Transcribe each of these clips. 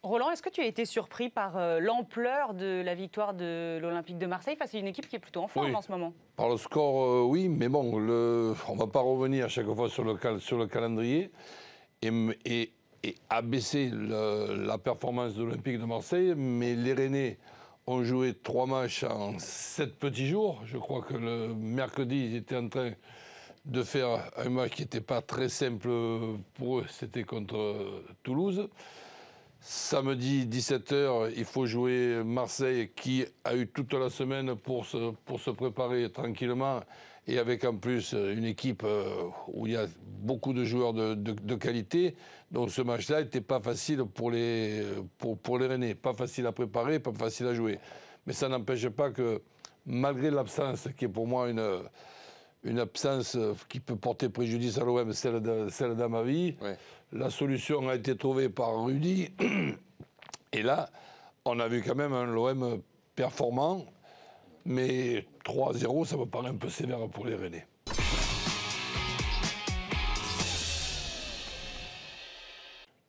Roland, est-ce que tu as été surpris par l'ampleur de la victoire de l'Olympique de Marseille face à une équipe qui est plutôt en forme en ce moment? Par le score, oui, mais bon, on ne va pas revenir à chaque fois sur le calendrier et abaisser la performance de l'Olympique de Marseille, mais les Rennais ont joué 3 matchs en 7 petits jours. Je crois que le mercredi, ils étaient en train de faire un match qui n'était pas très simple pour eux, c'était contre Toulouse. Samedi 17h, il faut jouer Marseille qui a eu toute la semaine pour se préparer tranquillement et avec en plus une équipe où il y a beaucoup de joueurs de qualité. Donc ce match-là n'était pas facile pour les Rennais. Pas facile à préparer, pas facile à jouer. Mais ça n'empêche pas que malgré l'absence qui est pour moi une absence qui peut porter préjudice à l'OM, celle d'Amavi. Ouais. La solution a été trouvée par Rudy. Et là, on a vu quand même un l'OM performant. Mais 3-0, ça me paraît un peu sévère pour les Rennais.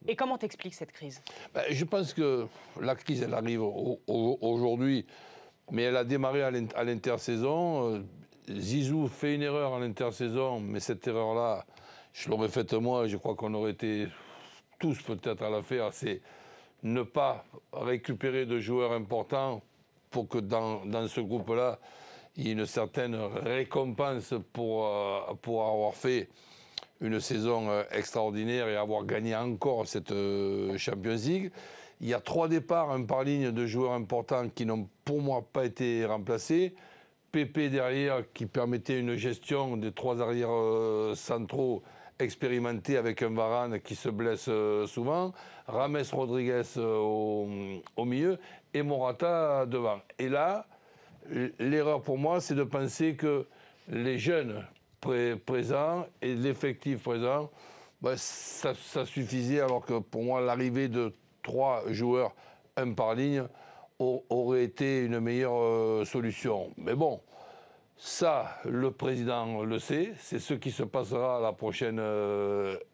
Et comment t'expliques cette crise? Je pense que la crise, elle arrive aujourd'hui. Mais elle a démarré à l'intersaison. Zizou fait une erreur à l'intersaison, mais cette erreur-là, je l'aurais faite moi, je crois qu'on aurait été tous peut-être à la faire, c'est ne pas récupérer de joueurs importants pour que dans ce groupe-là, il y ait une certaine récompense pour avoir fait une saison extraordinaire et avoir gagné encore cette Champions League. Il y a 3 départs, un par ligne de joueurs importants qui n'ont pour moi pas été remplacés. Pépé derrière qui permettait une gestion des 3 arrières centraux expérimentés avec un Varane qui se blesse souvent, Rames Rodriguez au milieu et Morata devant. Et là, l'erreur pour moi, c'est de penser que les jeunes présents et l'effectif présent, ça suffisait, alors que pour moi, l'arrivée de 3 joueurs, un par ligne, aurait été une meilleure solution. Mais bon, ça, le président le sait, c'est ce qui se passera à la prochaine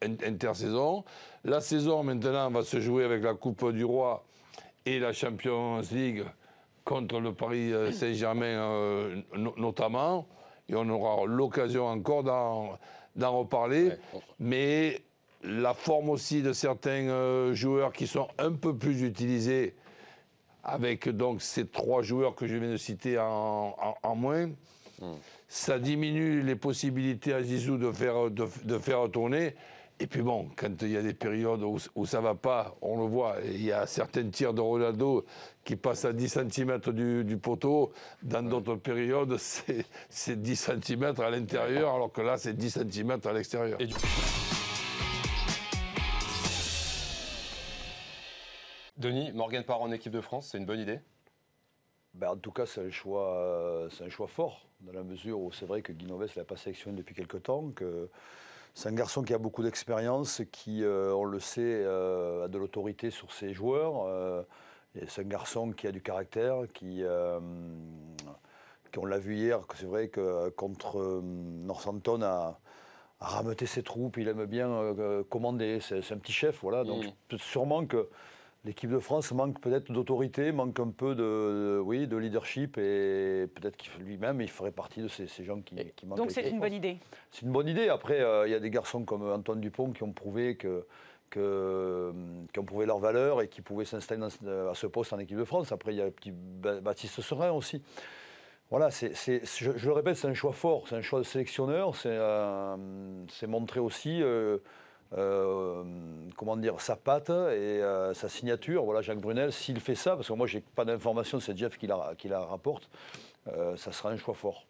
intersaison. La saison, maintenant, va se jouer avec la Coupe du Roi et la Champions League contre le Paris Saint-Germain notamment. Et on aura l'occasion encore d'en reparler. Ouais. Mais la forme aussi de certains joueurs qui sont un peu plus utilisés, avec donc ces 3 joueurs que je viens de citer en moins, ça diminue les possibilités à Zizou de faire tourner. Et puis bon, quand il y a des périodes où ça ne va pas, on le voit, il y a certains tirs de Ronaldo qui passent à 10 cm du poteau. Dans d'autres périodes, c'est 10 cm à l'intérieur, alors que là, c'est 10 cm à l'extérieur. Denis, Morgan Parra en équipe de France, c'est une bonne idée? En tout cas, c'est un choix fort, dans la mesure où c'est vrai que Guy Novès ne l'a pas sélectionné depuis quelque temps, que c'est un garçon qui a beaucoup d'expérience, qui, on le sait, a de l'autorité sur ses joueurs. C'est un garçon qui a du caractère, on l'a vu hier, que c'est vrai que contre Northampton a rameuté ses troupes, il aime bien commander, c'est un petit chef, voilà. Donc sûrement que l'équipe de France manque peut-être d'autorité, manque un peu de leadership, et peut-être qu'il lui-même, il ferait parti de ces gens qui manquent. Donc c'est une bonne idée. C'est une bonne idée. Après, il y a des garçons comme Antoine Dupont qui ont prouvé qui ont prouvé leur valeur et qui pouvaient s'installer à ce poste en équipe de France. Après, il y a le petit Baptiste Serin aussi. Voilà, je le répète, c'est un choix fort, c'est un choix de sélectionneur, c'est montrer aussi comment dire, sa patte et sa signature. Voilà, Jacques Brunel, s'il fait ça, parce que moi j'ai pas d'informations, c'est Jeff qui la rapporte, ça sera un choix fort.